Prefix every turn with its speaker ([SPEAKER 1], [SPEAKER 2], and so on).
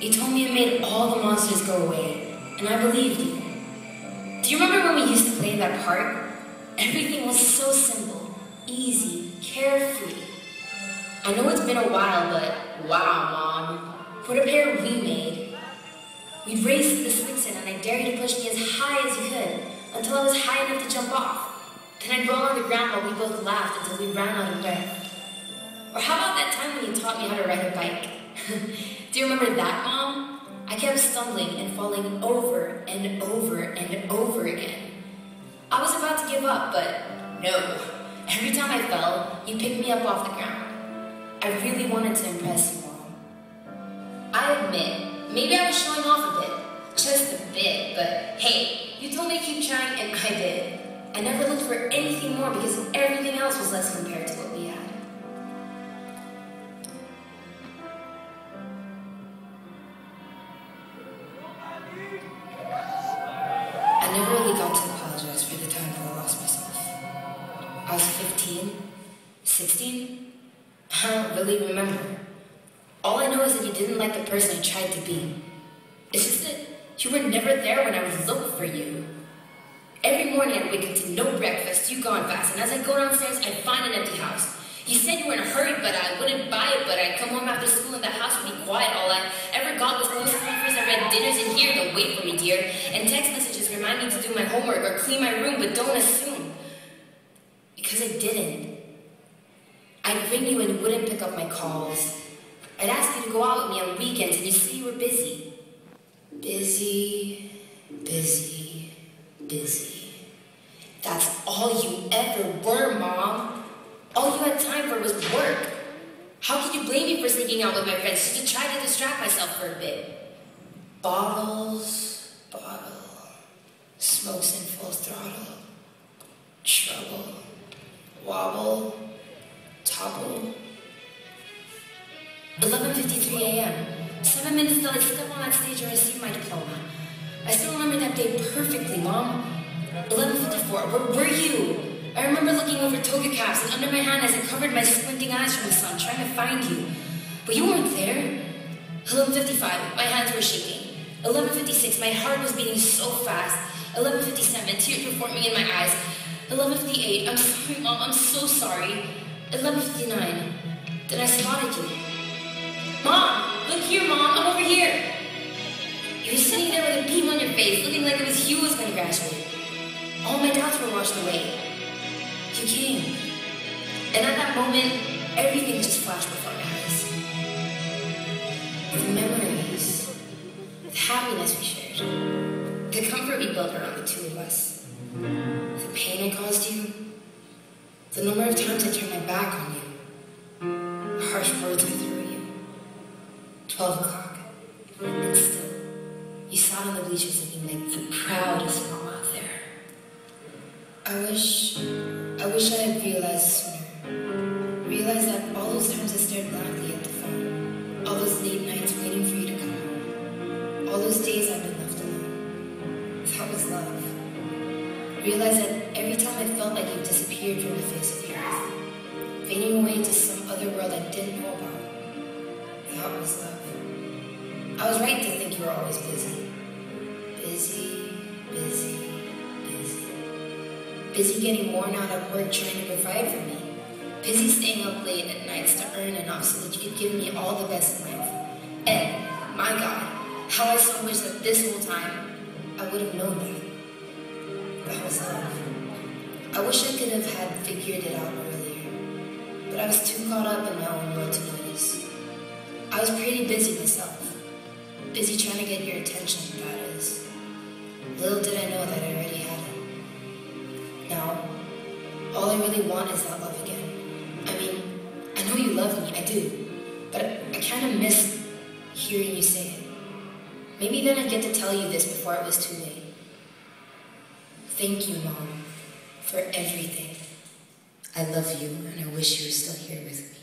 [SPEAKER 1] You told me it made all the monsters go away, and I believed you. Do you remember when we used to play in that park? Everything was so simple, easy, carefree. I know it's been a while, but wow, Mom. What a pair we made. We'd race to the swings and I dared you to push me as high as you could until I was high enough to jump off. Then I'd roll on the ground while we both laughed until we ran out of breath. Or how about that time when you taught me how to ride a bike? Do you remember that, Mom? I kept stumbling and falling over and over and over again. I was about to give up, but no. Every time I fell, you picked me up off the ground. I really wanted to impress you, Mom. I admit, maybe I was showing off a bit. Just a bit, but hey, you told me to keep trying and I did. I never looked for anything more because everything else was less compared to what we had. I never really got to apologize for the time that I lost myself. I was 15, 16? I don't really remember. All I know is that you didn't like the person I tried to be. It's just that you were never there when I would look for you. Every morning I'd wake up to no breakfast, you gone fast, and as I go downstairs, I'd find an empty house. You said you were in a hurry, but I wouldn't buy it, but I'd come home after school and the house would be quiet. All I ever got was newspapers. I read dinners in here, don't wait for me, dear, and text messages remind me to do my homework or clean my room, but don't assume. Because I didn't. I'd ring you and you wouldn't pick up my calls. I'd ask you to go out with me on weekends and you say you were busy. Busy, busy, busy. That's all you ever were, Mom. All you had time for was work. How could you blame me for sneaking out with my friends just to try to distract myself for a bit? Bottles, smokes in full throttle, trouble, wobble, topple. 11:53 a.m. 7 minutes till I step on that stage and receive my diploma. I still remember that day perfectly, Mom. 11:54, where were you? I remember looking over toga caps and under my hand as I covered my squinting eyes from the sun, trying to find you. But you weren't there. 11:55, my hands were shaking. 11:56, my heart was beating so fast. 11:57, tears were forming in my eyes. 11:58, I'm sorry, Mom, I'm so sorry. 11:59, then I spotted you. Mom, look here, Mom, I'm over here. You were sitting there with a beam on your face, looking like it was you who was going to graduate. All my doubts were washed away. You came. And at that moment, everything just flashed before my eyes. The memories, the happiness we shared, the comfort we built around the two of us, the pain I caused you, the number of times I turned my back on you, the harsh words I threw at you. 12 o'clock, and still, you sat on the bleachers looking like the proudest mom out there. I wish I had realized sooner. Realized that all those times I stared blankly at the phone, all those late nights waiting for you to come home, all those days I've been left alone. That was love. Realized that every time I felt like you disappeared from the face of the earth, fading away to some other world I didn't know about. That was love. I was right to think you were always busy. Busy, busy, busy. Busy getting worn out at work trying to provide for me. Busy staying up late at nights to earn enough so that you could give me all the best in life. And, my God, how I so wish that this whole time I would have known that. That was love. I wish I could have had figured it out earlier, but I was too caught up in my own world to notice. I was pretty busy myself. Busy trying to get your attention, that is. Little did I know that I already had it. Now, all I really want is that love again. I mean, I know you love me, I do. But I kind of miss hearing you say it. Maybe then I'd get to tell you this before it was too late. Thank you, Mom, for everything. I love you, and I wish you were still here with me.